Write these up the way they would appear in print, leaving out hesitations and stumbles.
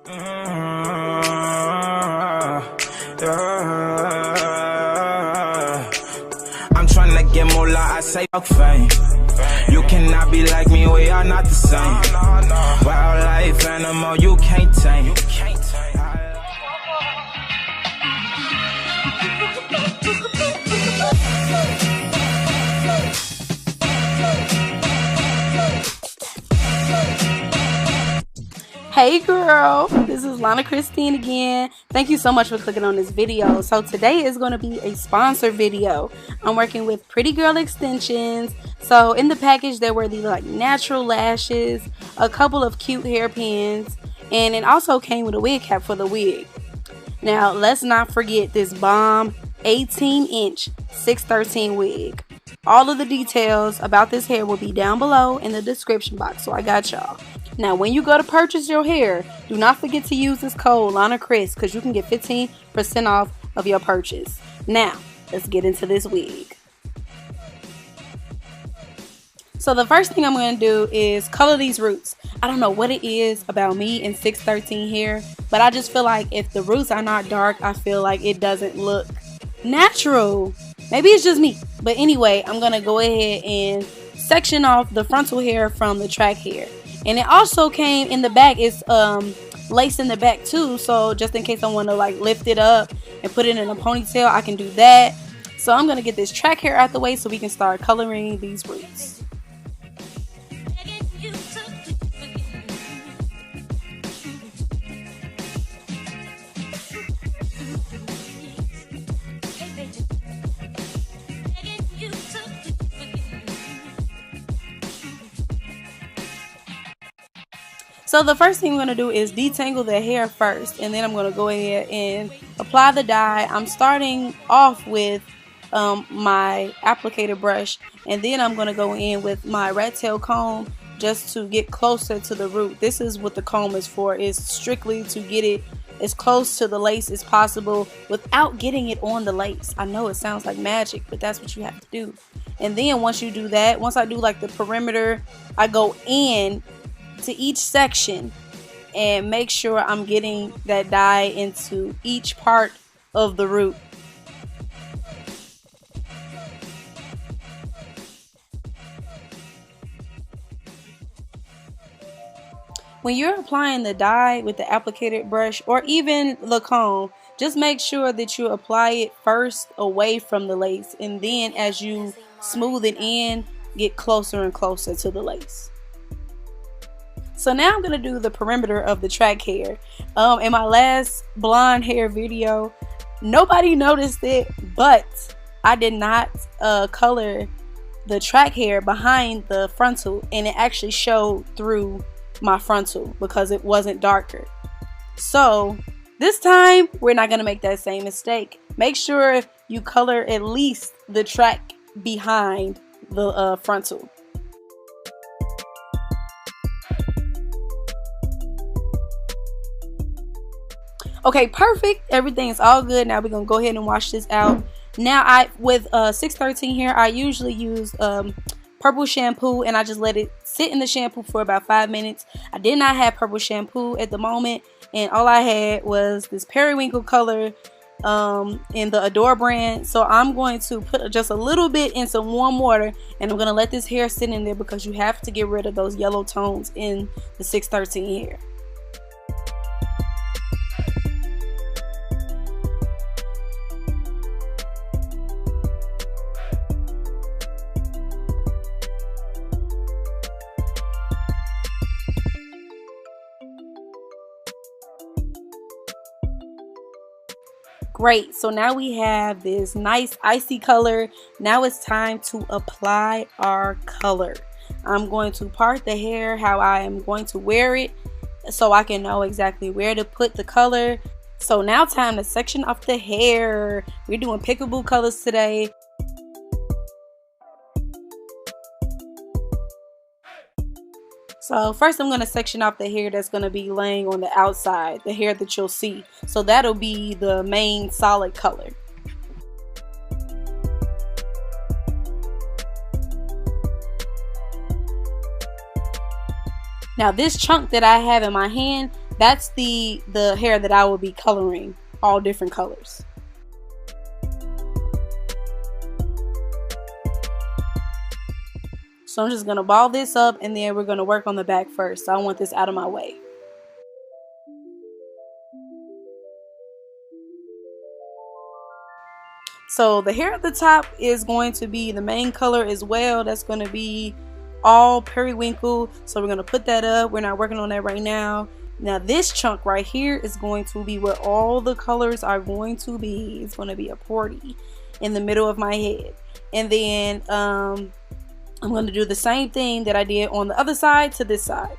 I'm trying to get more like I say fuck fame. You cannot be like me, we are not the same. Wildlife animal, you can't tame. Hey girl, this is Lana Christine again. Thank you so much for clicking on this video. So today is going to be a sponsor video. I'm working with Pretty Girl Extensions. So in the package there were these like natural lashes, a couple of cute hairpins, and it also came with a wig cap for the wig. Now let's not forget this bomb 18-inch 613 wig. All of the details about this hair will be down below in the description box, so I got y'all. Now when you go to purchase your hair, do not forget to use this code LanaChris because you can get 15% off of your purchase. Now let's get into this wig. So the first thing I'm going to do is color these roots. I don't know what it is about me and 613 hair, but I just feel like if the roots are not dark, I feel like it doesn't look natural. Maybe it's just me, but anyway, I'm going to go ahead and section off the frontal hair from the track hair. And it also came in the back. It's lace in the back too, so just in case I want to like lift it up and put it in a ponytail, I can do that. So I'm going to get this track hair out the way so we can start coloring these roots. So the first thing I'm going to do is detangle the hair first, and then I'm going to go ahead and apply the dye. I'm starting off with my applicator brush, and then I'm going to go in with my rat tail comb just to get closer to the root. This is what the comb is for. It's strictly to get it as close to the lace as possible without getting it on the lace. I know it sounds like magic, but that's what you have to do. And then once you do that, once I do like the perimeter, I go in to each section and make sure I'm getting that dye into each part of the root. When you're applying the dye with the applicator brush or even the comb, just make sure that you apply it first away from the lace, and then as you smooth it in, get closer and closer to the lace. So now I'm going to do the perimeter of the track hair. In my last blonde hair video, nobody noticed it, but I did not color the track hair behind the frontal, and it actually showed through my frontal because it wasn't darker. So this time we're not going to make that same mistake. Make sure you color at least the track behind the frontal. Okay, perfect. Everything is all good. Now we're gonna go ahead and wash this out. Now with 613 hair, I usually use purple shampoo, and I just let it sit in the shampoo for about 5 minutes. I did not have purple shampoo at the moment, and all I had was this periwinkle color in the Adore brand. So I'm going to put just a little bit in some warm water, and I'm gonna let this hair sit in there because you have to get rid of those yellow tones in the 613 hair. Great, so now we have this nice icy color. Now it's time to apply our color. I'm going to part the hair how I am going to wear it so I can know exactly where to put the color. So now time to section off the hair. We're doing pickable colors today. So first I'm going to section off the hair that's going to be laying on the outside, the hair that you'll see. So that'll be the main solid color. Now this chunk that I have in my hand, That's the hair that I will be coloring, all different colors. So I'm just going to ball this up, and then we're going to work on the back first. So I want this out of my way. So the hair at the top is going to be the main color as well. That's going to be all periwinkle. So we're going to put that up. We're not working on that right now. Now this chunk right here is going to be where all the colors are going to be. It's going to be a party in the middle of my head. And then I'm going to do the same thing that I did on the other side to this side.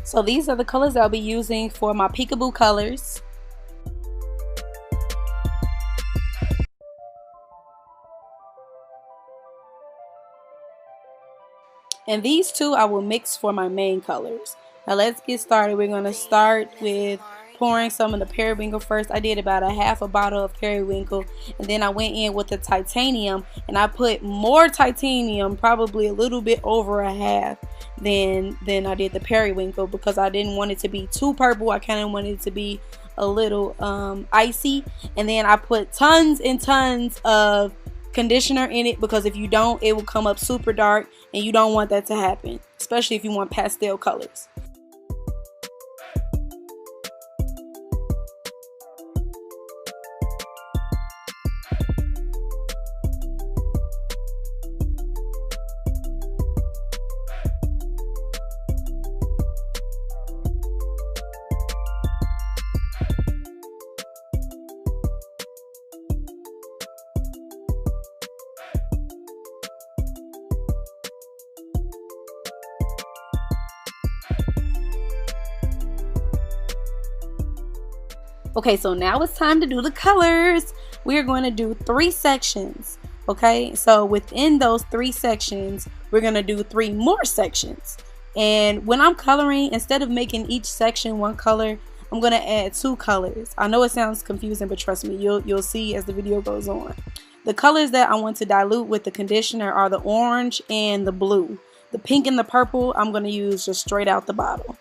So these are the colors I'll be using for my peekaboo colors. And these two I will mix for my main colors. Now let's get started. We're going to start with pouring some of the periwinkle first. I did about a half a bottle of periwinkle, and then I went in with the titanium, and I put more titanium, probably a little bit over a half than I did the periwinkle, because I didn't want it to be too purple. I kind of wanted it to be a little icy. And then I put tons and tons of conditioner in it, because if you don't, it will come up super dark, and you don't want that to happen, especially if you want pastel colors. Okay, so now it's time to do the colors. We're going to do 3 sections. Okay, so within those 3 sections, we're going to do 3 more sections. And when I'm coloring, instead of making each section one color, I'm going to add 2 colors. I know it sounds confusing, but trust me, you'll see as the video goes on. The colors that I want to dilute with the conditioner are the orange and the blue. The pink and the purple I'm going to use just straight out the bottle.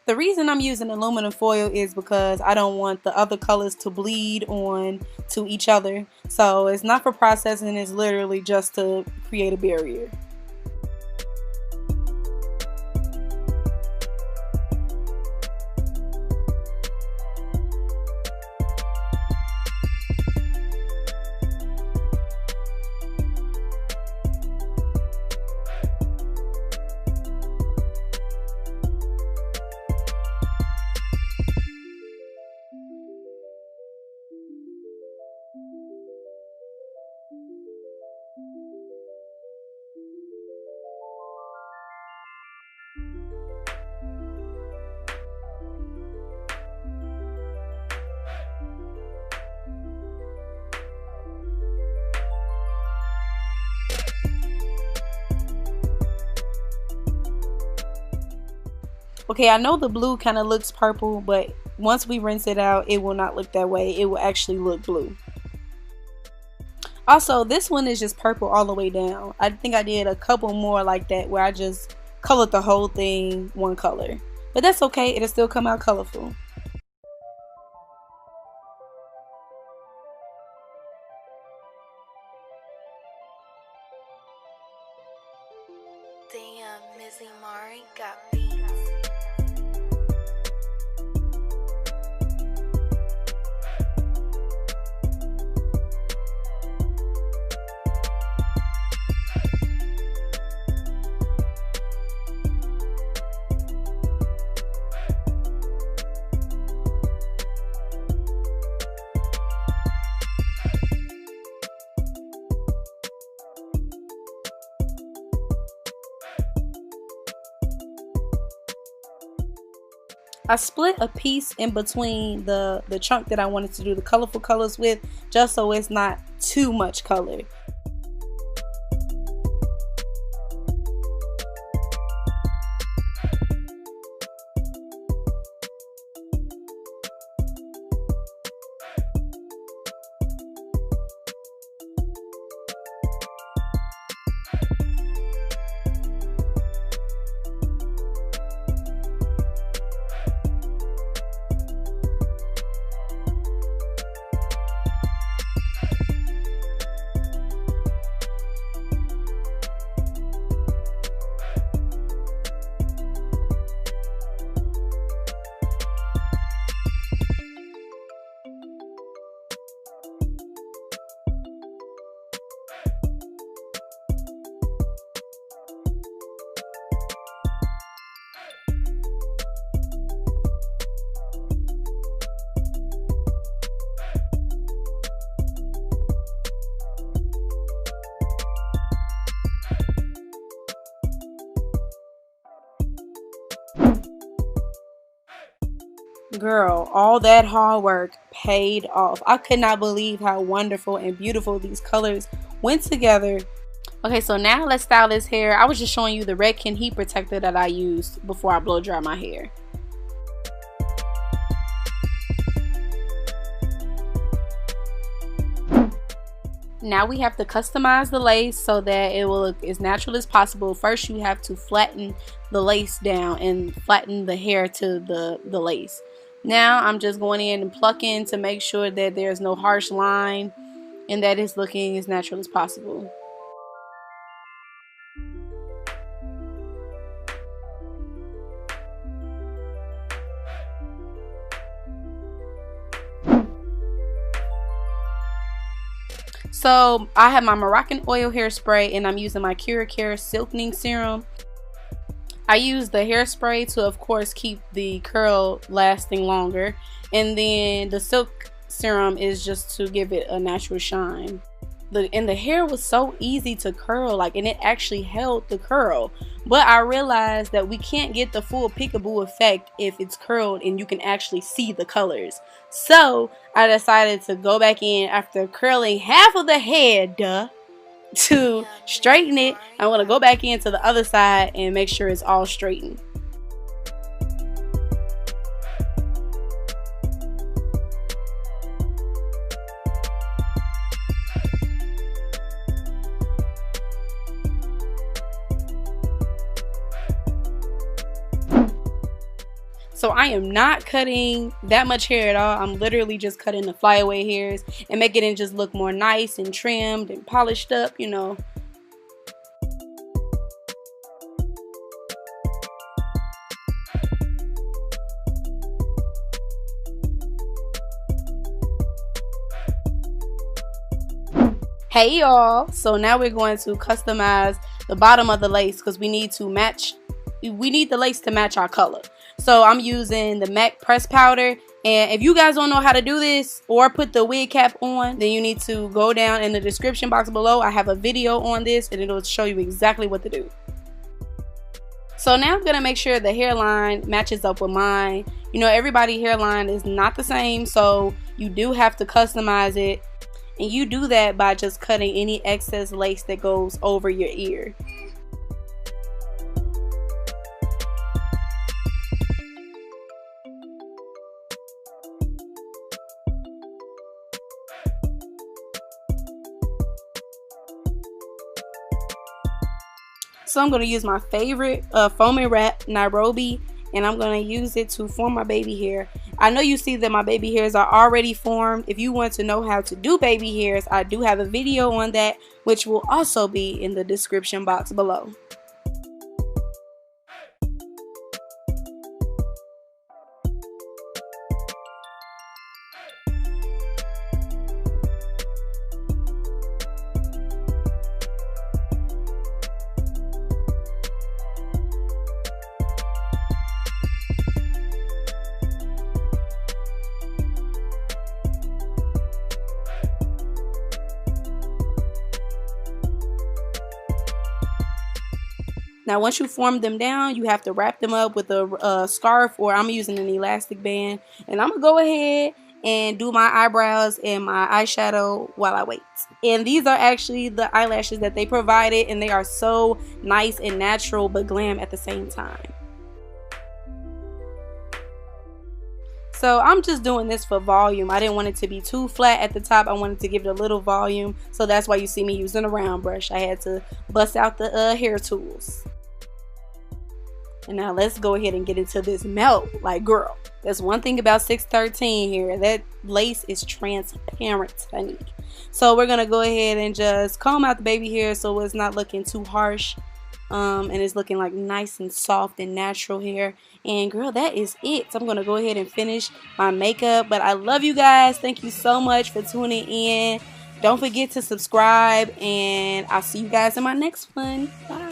The reason I'm using aluminum foil is because I don't want the other colors to bleed on to each other. So it's not for processing, it's literally just to create a barrier. Okay, I know the blue kind of looks purple, but once we rinse it out, it will not look that way. It will actually look blue. Also, this one is just purple all the way down. I think I did a couple more like that where I just colored the whole thing one color. But that's okay, it'll still come out colorful. Damn, Missy Mari got beats. I split a piece in between the chunk that I wanted to do the colorful colors with, just so it's not too much color. Girl, all that hard work paid off. I could not believe how wonderful and beautiful these colors went together. Okay, so now let's style this hair. I was just showing you the Redken heat protector that I used before I blow dry my hair. Now we have to customize the lace so that it will look as natural as possible. First, you have to flatten the lace down and flatten the hair to the lace. Now I'm just going in and plucking to make sure that there's no harsh line and that it's looking as natural as possible. So I have my Moroccan oil hairspray and I'm using my Care silkening serum. I use the hairspray to, of course, keep the curl lasting longer, and then the silk serum is just to give it a natural shine. And the hair was so easy to curl, and it actually held the curl. But I realized that we can't get the full peekaboo effect if it's curled and you can actually see the colors. So I decided to go back in after curling half of the head, to straighten it. I'm going to go back into the other side and make sure it's all straightened. So I am not cutting that much hair at all. I'm literally just cutting the flyaway hairs and making it just look more nice and trimmed and polished up, you know. Hey y'all, so now we're going to customize the bottom of the lace because we need the lace to match our color. So I'm using the MAC press powder, and if you guys don't know how to do this or put the wig cap on, then you need to go down in the description box below. I have a video on this and it'll show you exactly what to do. So now I'm going to make sure the hairline matches up with mine. You know, everybody's hairline is not the same, so you do have to customize it, and you do that by just cutting any excess lace that goes over your ear. So I'm going to use my favorite foaming wrap Nairobi, and I'm going to use it to form my baby hair. I know you see that my baby hairs are already formed. If you want to know how to do baby hairs, I do have a video on that, which will also be in the description box below. Now once you form them down, you have to wrap them up with a scarf, or I'm using an elastic band. And I'm going to go ahead and do my eyebrows and my eyeshadow while I wait. And these are actually the eyelashes that they provided, and they are so nice and natural but glam at the same time. So I'm just doing this for volume. I didn't want it to be too flat at the top. I wanted to give it a little volume. So that's why you see me using a round brush. I had to bust out the hair tools. And now let's go ahead and get into this melt. Girl, that's one thing about 613 here. That lace is transparent, honey. So we're going to go ahead and just comb out the baby hair so it's not looking too harsh. And it's looking like nice and soft and natural hair. And girl, that is it. So I'm going to go ahead and finish my makeup. But I love you guys. Thank you so much for tuning in. Don't forget to subscribe. And I'll see you guys in my next one. Bye.